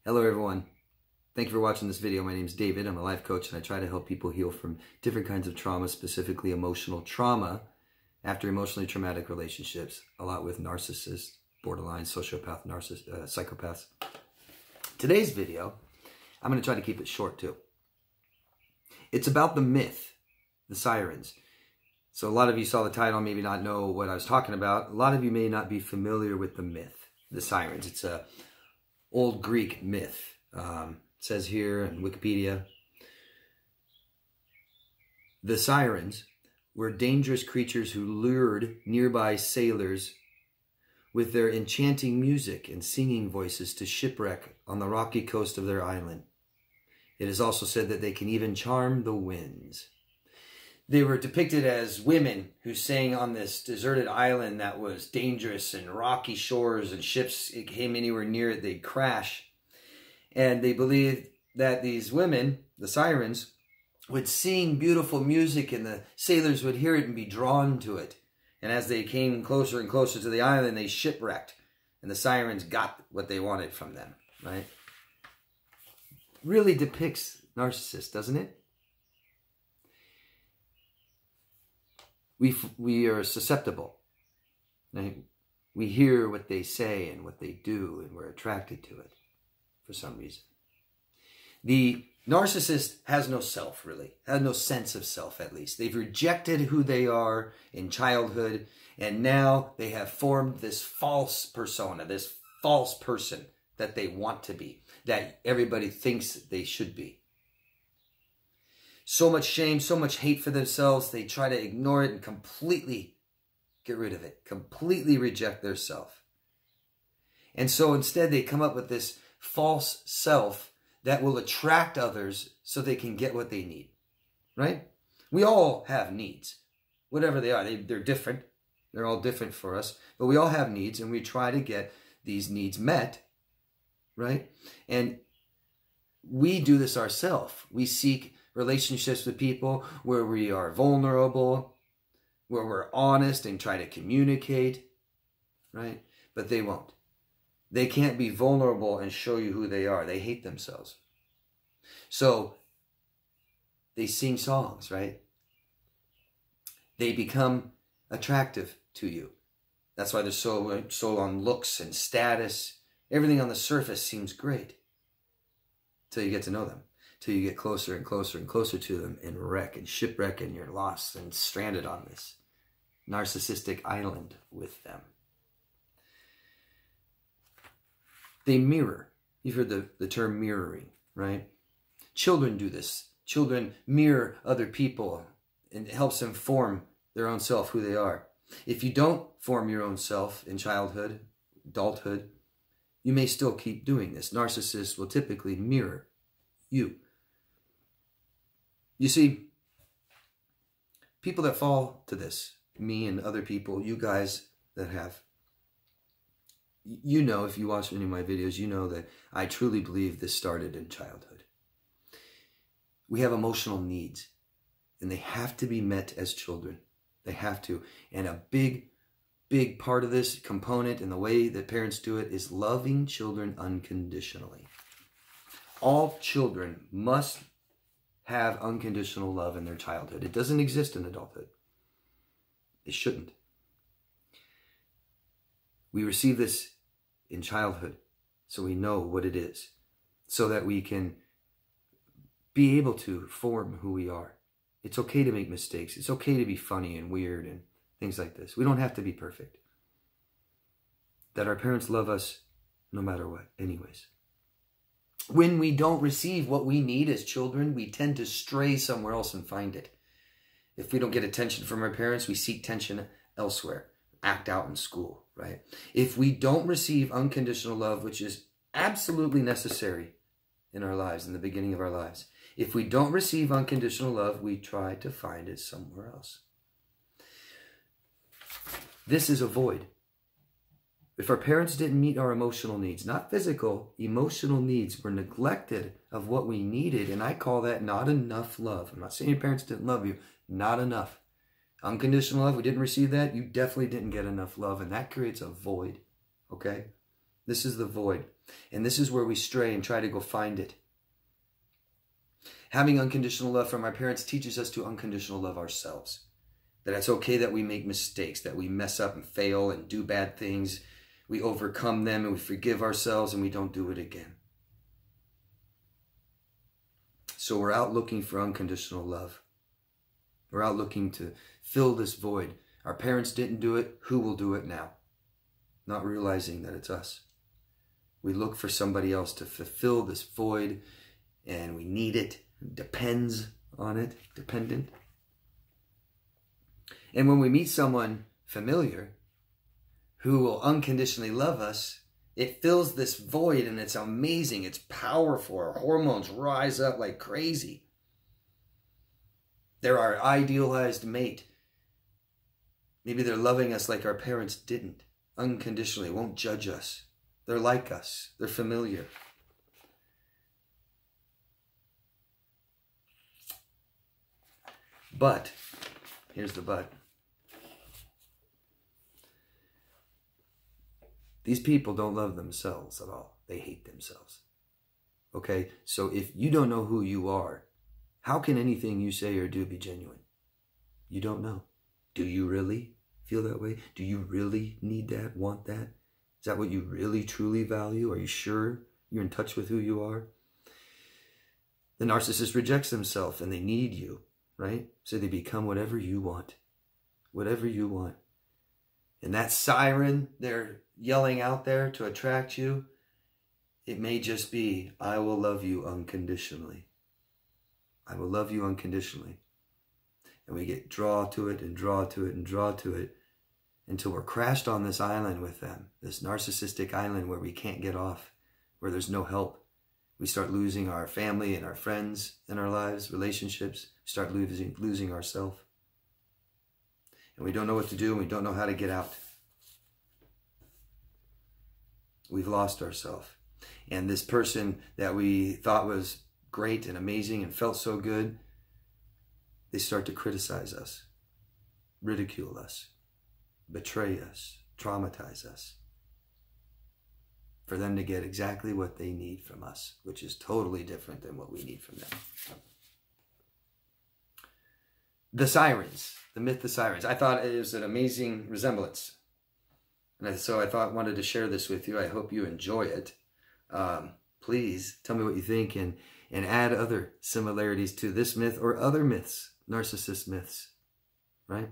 Hello everyone. Thank you for watching this video. My name is David. I'm a life coach and I try to help people heal from different kinds of trauma, specifically emotional trauma after emotionally traumatic relationships, a lot with narcissists, borderline, sociopath, psychopaths. Today's video, I'm going to try to keep it short too. It's about the myth, the Sirens. So a lot of you saw the title, maybe not know what I was talking about. A lot of you may not be familiar with the myth, the Sirens. It's a old Greek myth. It says here in Wikipedia, the Sirens were dangerous creatures who lured nearby sailors with their enchanting music and singing voices to shipwreck on the rocky coast of their island. It is also said that they can even charm the winds. They were depicted as women who sang on this deserted island that was dangerous and rocky shores, and ships, it came anywhere near it, they'd crash. And they believed that these women, the Sirens, would sing beautiful music and the sailors would hear it and be drawn to it. And as they came closer and closer to the island, they shipwrecked. And the Sirens got what they wanted from them, right? Really depicts narcissists, doesn't it? We are susceptible. Right? We hear what they say and what they do, and we're attracted to it for some reason. The narcissist has no self, really. Has no sense of self, at least. They've rejected who they are in childhood, and now they have formed this false persona, this false person that they want to be, that everybody thinks they should be. So much shame, so much hate for themselves, they try to ignore it and completely get rid of it, completely reject their self. And so instead they come up with this false self that will attract others so they can get what they need, right? We all have needs, whatever they are. They're different. They're all different for us, but we all have needs and we try to get these needs met, right? And we do this ourselves. We seek relationships with people where we are vulnerable, where we're honest and try to communicate, right? But they won't. They can't be vulnerable and show you who they are. They hate themselves. So they sing songs, right? They become attractive to you. That's why they're so on looks and status. Everything on the surface seems great till you get to know them. Till you get closer and closer and closer to them and wreck and shipwreck, and you're lost and stranded on this narcissistic island with them. They mirror. You've heard the term mirroring, right? Children do this. Children mirror other people and it helps them form their own self, who they are. If you don't form your own self in childhood, adulthood, you may still keep doing this. Narcissists will typically mirror you. You see, people that fall to this, me and other people, you guys that have, you know, if you watch any of my videos, you know that I truly believe this started in childhood. We have emotional needs, and they have to be met as children. They have to. And a big part of this component and the way that parents do it is loving children unconditionally. All children must have unconditional love in their childhood. It doesn't exist in adulthood. It shouldn't. We receive this in childhood so we know what it is, so that we can be able to form who we are. It's okay to make mistakes. It's okay to be funny and weird and things like this. We don't have to be perfect. That our parents love us no matter what, anyways. When we don't receive what we need as children, we tend to stray somewhere else and find it. If we don't get attention from our parents, we seek attention elsewhere, act out in school, right? If we don't receive unconditional love, which is absolutely necessary in our lives, in the beginning of our lives, if we don't receive unconditional love, we try to find it somewhere else. This is a void. If our parents didn't meet our emotional needs, not physical, emotional needs were neglected of what we needed, and I call that not enough love. I'm not saying your parents didn't love you, not enough. Unconditional love, we didn't receive that, you definitely didn't get enough love, and that creates a void, okay? This is the void. And this is where we stray and try to go find it. Having unconditional love from our parents teaches us to unconditional love ourselves. That it's okay that we make mistakes, that we mess up and fail and do bad things. We overcome them and we forgive ourselves and we don't do it again. So we're out looking for unconditional love. We're out looking to fill this void. Our parents didn't do it. Who will do it now? Not realizing that it's us. We look for somebody else to fulfill this void, and we need it. Depends on it. Dependent. And when we meet someone familiar who will unconditionally love us, it fills this void, and it's amazing. It's powerful. Our hormones rise up like crazy. They're our idealized mate. Maybe they're loving us like our parents didn't. Unconditionally, won't judge us. They're like us. They're familiar. But, here's the but. These people don't love themselves at all. They hate themselves. Okay? So if you don't know who you are, how can anything you say or do be genuine? You don't know. Do you really feel that way? Do you really need that, want that? Is that what you really, truly value? Are you sure you're in touch with who you are? The narcissist rejects themselves and they need you, right? So they become whatever you want. Whatever you want. And that siren they're yelling out there to attract you, it may just be, I will love you unconditionally. I will love you unconditionally. And we get draw to it and draw to it and draw to it until we're crashed on this island with them, this narcissistic island where we can't get off, where there's no help. We start losing our family and our friends in our lives, relationships. We start losing ourselves. And we don't know what to do and we don't know how to get out. We've lost ourselves. And this person that we thought was great and amazing and felt so good, they start to criticize us, ridicule us, betray us, traumatize us, for them to get exactly what they need from us, which is totally different than what we need from them. The Sirens, the myth of Sirens. I thought it was an amazing resemblance. And so I wanted to share this with you. I hope you enjoy it. Please tell me what you think and add other similarities to this myth or other myths, narcissist myths, right?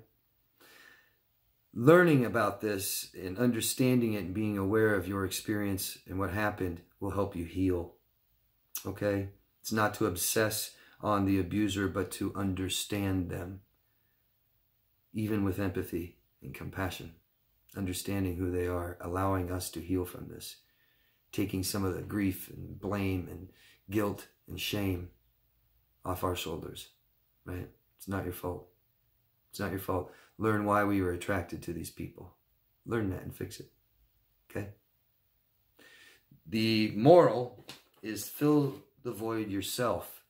Learning about this and understanding it and being aware of your experience and what happened will help you heal, okay? It's not to obsess on the abuser, but to understand them, even with empathy and compassion, understanding who they are, allowing us to heal from this, taking some of the grief and blame and guilt and shame off our shoulders, right? It's not your fault. It's not your fault. Learn why we were attracted to these people. Learn that and fix it, okay? The moral is fill the void yourself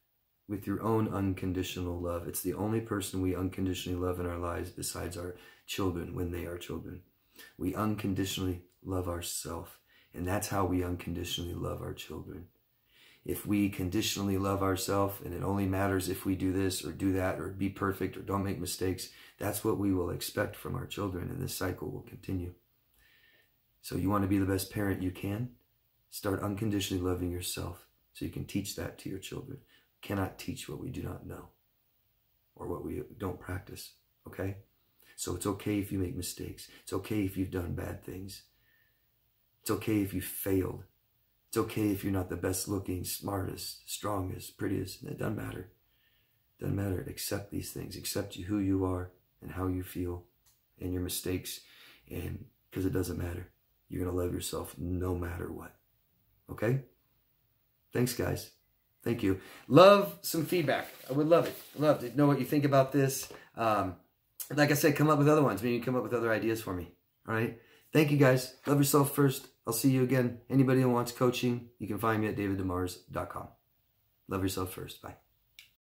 with your own unconditional love. It's the only person we unconditionally love in our lives besides our children when they are children. We unconditionally love ourselves, and that's how we unconditionally love our children. If we conditionally love ourselves and it only matters if we do this or do that or be perfect or don't make mistakes, that's what we will expect from our children, and this cycle will continue. So you want to be the best parent you can? Start unconditionally loving yourself so you can teach that to your children. We cannot teach what we do not know or what we don't practice, okay? So it's okay if you make mistakes. It's okay if you've done bad things. It's okay if you failed. It's okay if you're not the best looking, smartest, strongest, prettiest. It doesn't matter. It doesn't matter. Accept these things. Accept who you are and how you feel and your mistakes. And because it doesn't matter. You're going to love yourself no matter what. Okay? Thanks, guys. Thank you. Love some feedback. I would love it. I'd love to know what you think about this. Like I said, come up with other ones. Maybe you come up with other ideas for me. All right? Thank you, guys. Love yourself first. I'll see you again. Anybody who wants coaching, you can find me at daviddemars.com. Love yourself first. Bye.